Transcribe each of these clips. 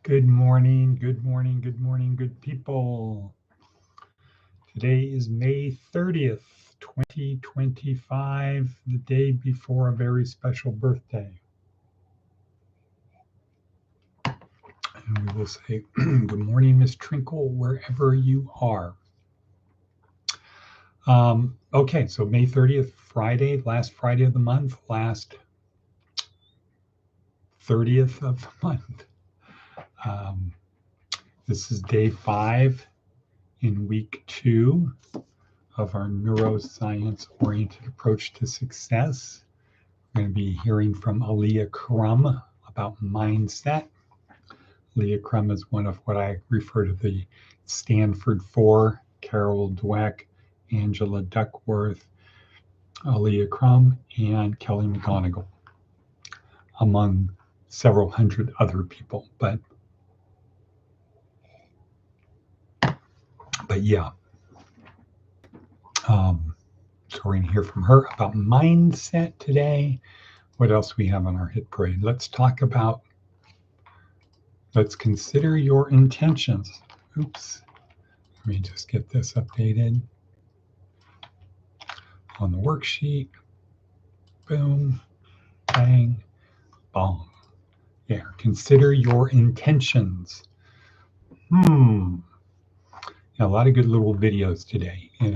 Good morning, good morning, good morning, good people. Today is May 30th, 2025, the day before a very special birthday. And we will say, good morning, Miss Trinkle, wherever you are. Okay, so May 30th, Friday, last Friday of the month, last 30th of the month. This is day 5 in week 2 of our neuroscience-oriented approach to success. We're going to be hearing from Aaliyah Crum about mindset. Aaliyah Crum is one of what I refer to the Stanford Four: Carol Dweck, Angela Duckworth, Aaliyah Crum, and Kelly McGonigal, among several hundred other people. But yeah. So we're going to hear from her about mindset today. What else we have on our hit parade? Let's consider your intentions. Oops. Let me just get this updated on the worksheet. Boom, bang, bong. Yeah, consider your intentions. A lot of good little videos today on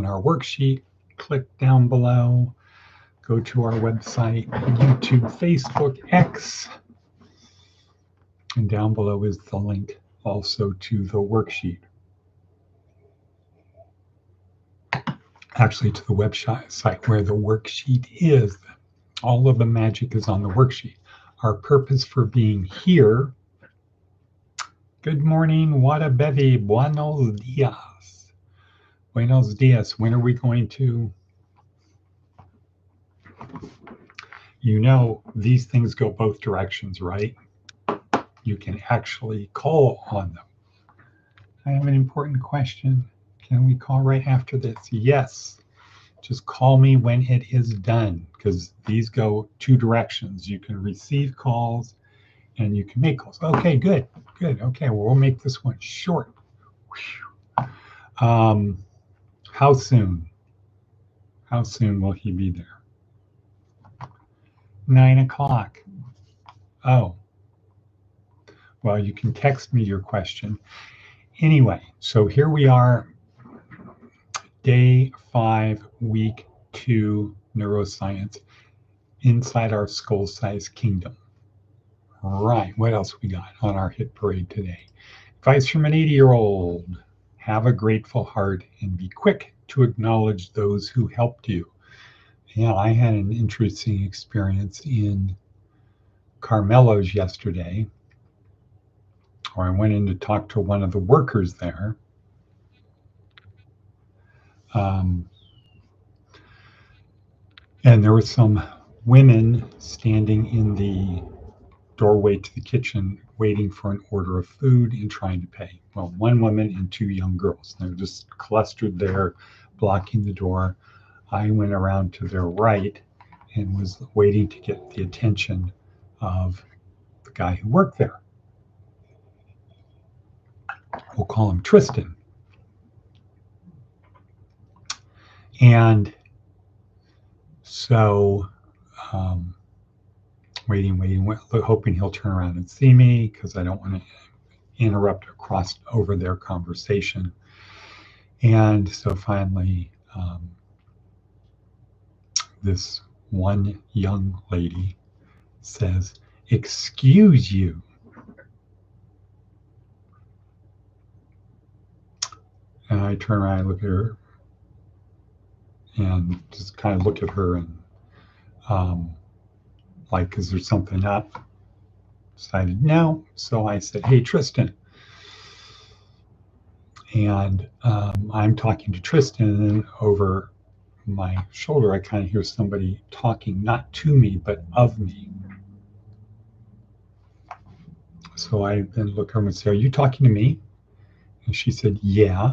our worksheet. Click down below. Go to our website, YouTube, Facebook, X. And down below is the link also to the worksheet. Actually, to the website where the worksheet is. All of the magic is on the worksheet. Our purpose for being here. Good morning, Wada Bevy. Buenos dias. Buenos dias. When are we going to? You know, these things go both directions, right? You can actually call on them. I have an important question. Can we call right after this? Yes. Just call me when it is done, because these go two directions. You can receive calls and you can make calls. Okay, good. Okay, well, we'll make this one short. How soon? How soon will he be there? 9 o'clock. Oh. Well, you can text me your question. Anyway, so here we are, day 5, week 2, neuroscience, inside our skull-sized kingdom. All right, what else we got on our hit parade today? Advice from an 80-year-old. Have a grateful heart and be quick to acknowledge those who helped you. Yeah, I had an interesting experience in Carmelo's yesterday, or I went in to talk to one of the workers there. And there were some women standing in the doorway to the kitchen waiting for an order of food and trying to pay. Well, one woman and 2 young girls. They're just clustered there, blocking the door. I went around to their right and was waiting to get the attention of the guy who worked there. We'll call him Tristan. And so waiting, hoping he'll turn around and see me, because I don't want to interrupt or cross over their conversation. And so finally, this one young lady says, "Excuse you." And I turn around and look at her and just kind of look at her and like, is there something up? Decided no. So I said, "Hey, Tristan." And I'm talking to Tristan, and then over my shoulder, I kind of hear somebody talking, not to me, but of me. So I then look over and say, "Are you talking to me?" And she said, "Yeah."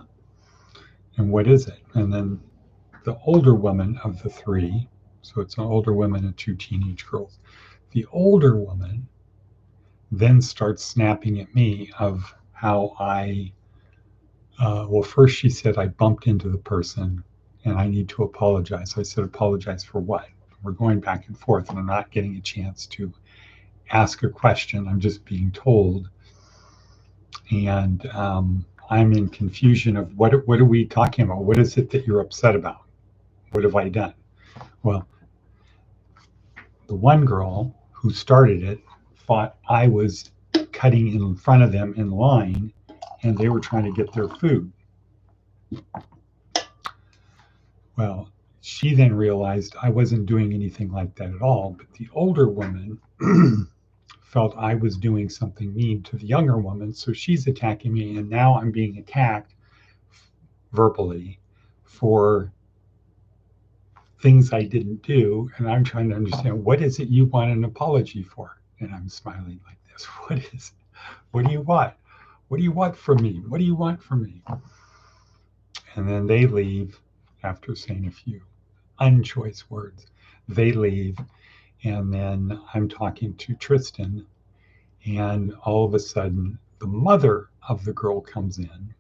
"And what is it?" And then the older woman of the 3, so it's an older woman and 2 teenage girls. The older woman then starts snapping at me of how well, first she said I bumped into the person and I need to apologize. I said, apologize for what? We're going back and forth and I'm not getting a chance to ask a question. I'm just being told. And I'm in confusion of what are we talking about? What is it that you're upset about? What have I done? Well, the one girl who started it thought I was cutting in front of them in line and they were trying to get their food. Well, she then realized I wasn't doing anything like that at all, but the older woman felt I was doing something mean to the younger woman, so she's attacking me, and now I'm being attacked verbally for things I didn't do, and I'm trying to understand what is it you want an apology for? And I'm smiling like this. What do you want? What do you want from me? What do you want from me? And then they leave after saying a few unchoice words. They leave, and then I'm talking to Tristan, and all of a sudden, the mother of the girl comes in,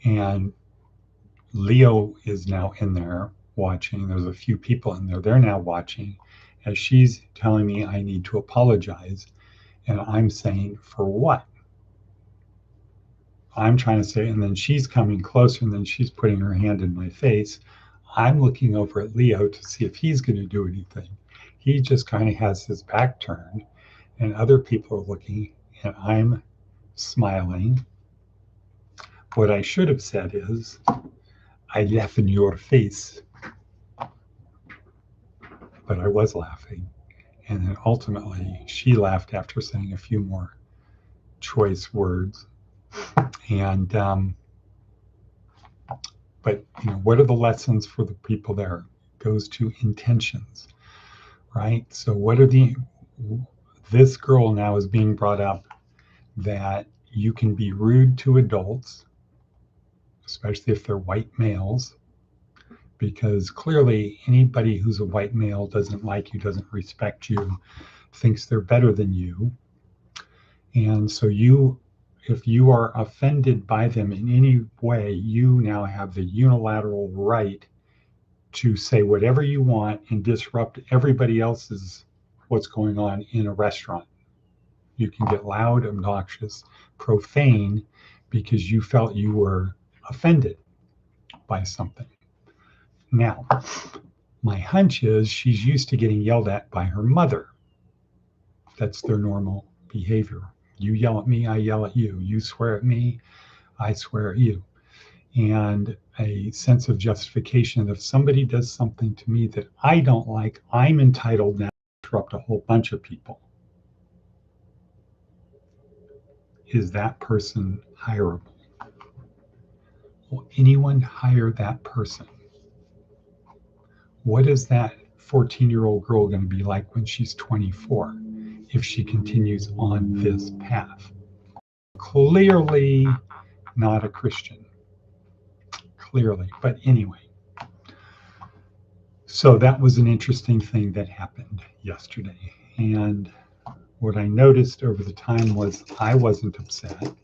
and Leo is now in there watching. There's a few people in there. They're now watching as she's telling me I need to apologize. And I'm saying, for what? I'm trying to say, and then she's coming closer, and then she's putting her hand in my face. I'm looking over at Leo to see if he's going to do anything. He just kind of has his back turned, and other people are looking, and I'm smiling. What I should have said is, I laugh in your face. But I was laughing. And then ultimately, she laughed after saying a few more choice words. And, but, what are the lessons for the people there? It goes to intentions, right? So, this girl now is being brought up that you can be rude to adults, especially if they're white males, because clearly anybody who's a white male doesn't like you, doesn't respect you, thinks they're better than you. And so if you are offended by them in any way, you now have the unilateral right to say whatever you want and disrupt everybody else's what's going on in a restaurant. You can get loud, obnoxious, profane because you felt you were offended by something. Now, my hunch is she's used to getting yelled at by her mother. That's their normal behavior. You yell at me, I yell at you. You swear at me, I swear at you. And a sense of justification. If somebody does something to me that I don't like, I'm entitled now to interrupt a whole bunch of people. Is that person hireable? Will anyone hire that person? What is that 14-year-old girl going to be like when she's 24 if she continues on this path? Clearly not a Christian. Clearly. But anyway. So that was an interesting thing that happened yesterday. And what I noticed over the time was I wasn't upset.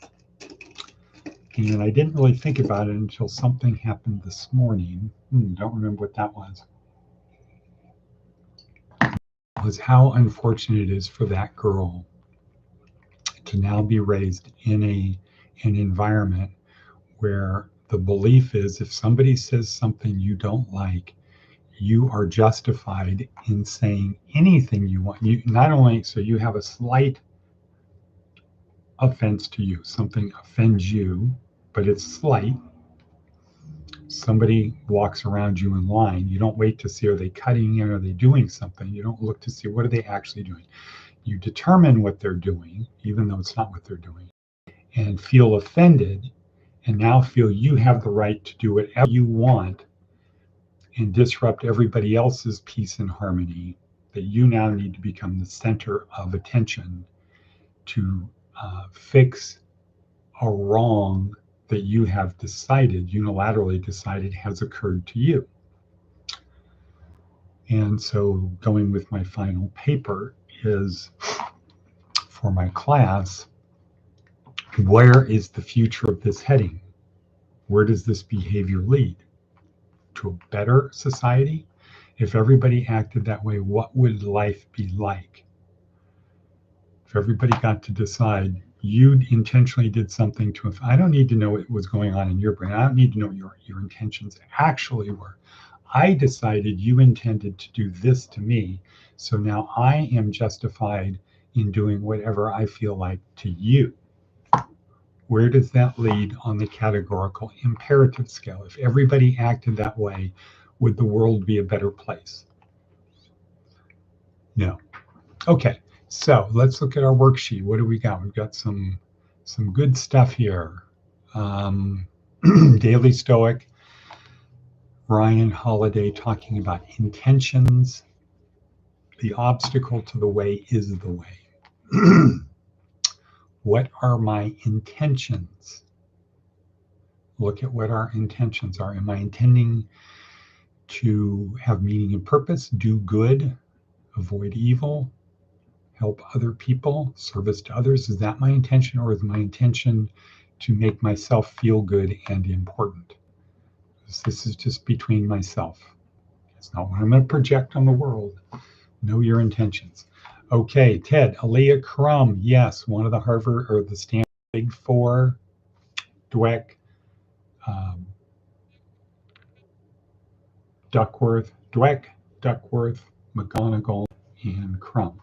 And I didn't really think about it until something happened this morning. Don't remember what that was. Was how unfortunate it is for that girl to now be raised in an environment where the belief is if somebody says something you don't like, you are justified in saying anything you want. You not only so you have a slight offense to you, something offends you, but it's slight. Somebody walks around you in line. You don't wait to see are they cutting in, are they doing something. You don't look to see what are they actually doing. You determine what they're doing, even though it's not what they're doing, and feel offended, and now feel you have the right to do whatever you want and disrupt everybody else's peace and harmony, that you now need to become the center of attention to fix a wrong that you have decided, unilaterally decided, has occurred to you. And so going with my final paper is for my class, where is the future of this heading? Where does this behavior lead? To a better society? If everybody acted that way, what would life be like? If everybody got to decide, you intentionally did something to, if I don't need to know what was going on in your brain. I don't need to know what your intentions actually were. I decided you intended to do this to me. So now I am justified in doing whatever I feel like to you. Where does that lead on the categorical imperative scale? If everybody acted that way, would the world be a better place? No. Okay, so let's look at our worksheet. What do we got? We've got some good stuff here. Daily Stoic, Ryan Holiday talking about intentions. The obstacle to the way is the way. What are my intentions? Look at what our intentions are. Am I intending to have meaning and purpose, do good, avoid evil, help other people, service to others? Is that my intention, or is my intention to make myself feel good and important? This is just between myself. It's not what I'm going to project on the world. Know your intentions. Okay, Ted, Aaliyah Crum, yes, one of the Harvard or the Stanford Big Four, Dweck, Duckworth, McGonigal, and Crum.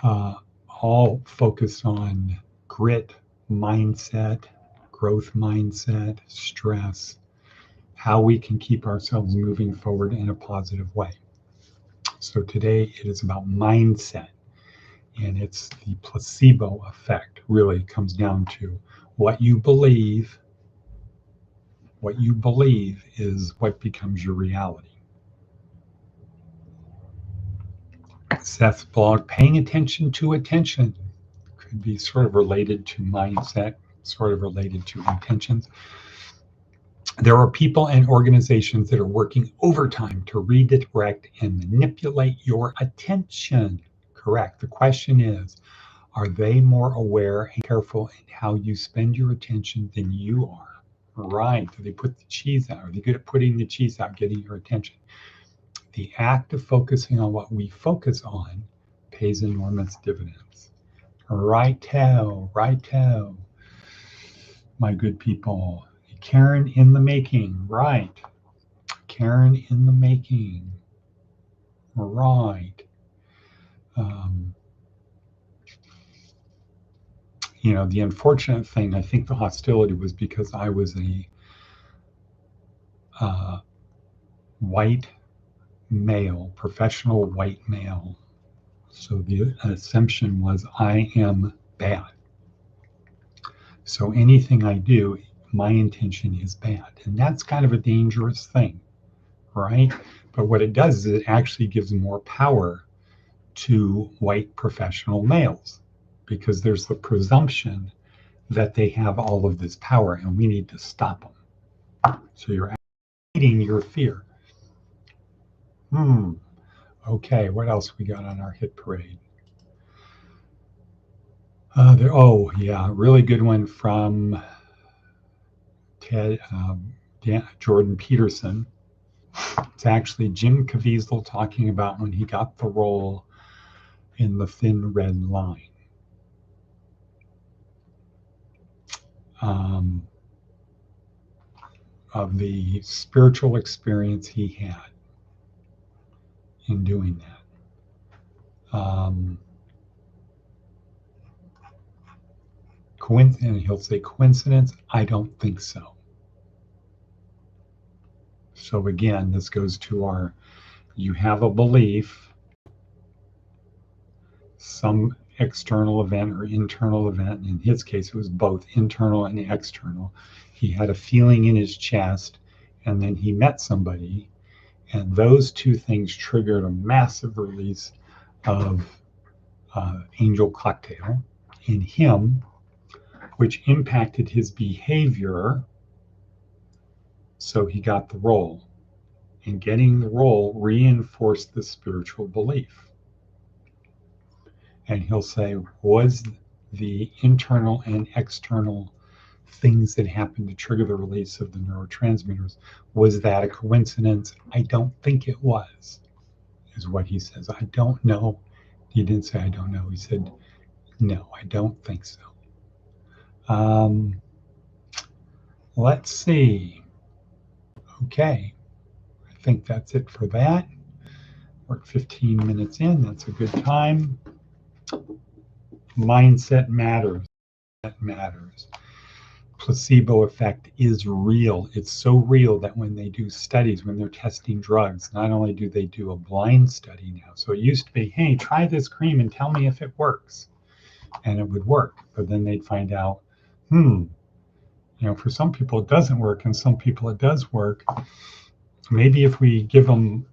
All focused on grit, mindset, growth mindset, stress, how we can keep ourselves moving forward in a positive way. So today it is about mindset, and it's the placebo effect. Really, it comes down to what you believe. What you believe is what becomes your reality. Seth's blog, paying attention to attention, could be sort of related to mindset, sort of related to intentions. There are people and organizations that are working overtime to redirect and manipulate your attention. Correct. The question is, are they more aware and careful in how you spend your attention than you are? Right. Do they put the cheese out? Are they good at putting the cheese out, getting your attention? The act of focusing on what we focus on pays enormous dividends. Righto, my good people. Karen in the making, right. Karen in the making, right. The unfortunate thing, I think the hostility was because I was a white male, professional white male. So the assumption was I am bad. So anything I do, my intention is bad. And that's kind of a dangerous thing, right? But what it does is it actually gives more power to white professional males, because there's the presumption that they have all of this power and we need to stop them. So you're eating your fear. Okay, what else we got on our hit parade? Really good one from Ted Jordan Peterson. It's actually Jim Caviezel talking about when he got the role in The Thin Red Line. Of the spiritual experience he had in doing that. And he'll say coincidence? I don't think so. So again, this goes to you have a belief, some external event or internal event. In his case, it was both internal and external. He had a feeling in his chest, and then he met somebody, and those two things triggered a massive release of angel cocktail in him, which impacted his behavior. So he got the role, and getting the role reinforced the spiritual belief. and he'll say, was the internal and external things that happened to trigger the release of the neurotransmitters, was that a coincidence? I don't think it was, is what he says. I don't know. He didn't say I don't know. He said, no, I don't think so. Let's see. Okay, I think that's it for that. We're at 15 minutes in. That's a good time. Mindset matters. That matters. Placebo effect is real. It's so real that when they do studies, when they're testing drugs, not only do they do a blind study now. So it used to be, hey, try this cream and tell me if it works. And it would work. But then they'd find out, for some people it doesn't work, and some people it does work. Maybe if we give them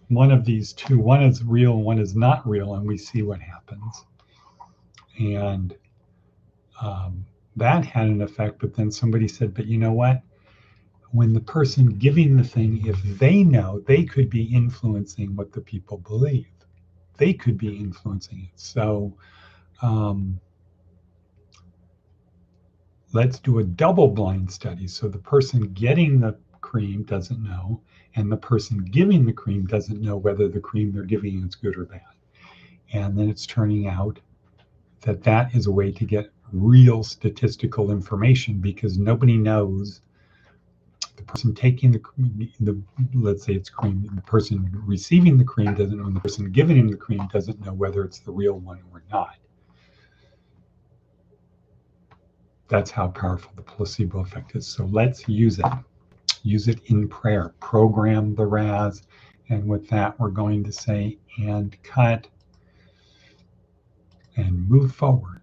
one of these two, one is real, one is not real, and we see what happens. And that had an effect, but then somebody said, but you know what? When the person giving the thing, if they know, they could be influencing what the people believe. They could be influencing it. So let's do a double blind study. So the person getting the cream doesn't know, and the person giving the cream doesn't know whether the cream they're giving is good or bad. And then it's turning out that that is a way to get real statistical information, because nobody knows. The person taking the let's say it's cream, the person receiving the cream doesn't know, and the person giving him the cream doesn't know whether it's the real one or not. That's how powerful the placebo effect is. So let's use it. Use it in prayer. Program the RAS. And with that, we're going to say, and cut, and move forward.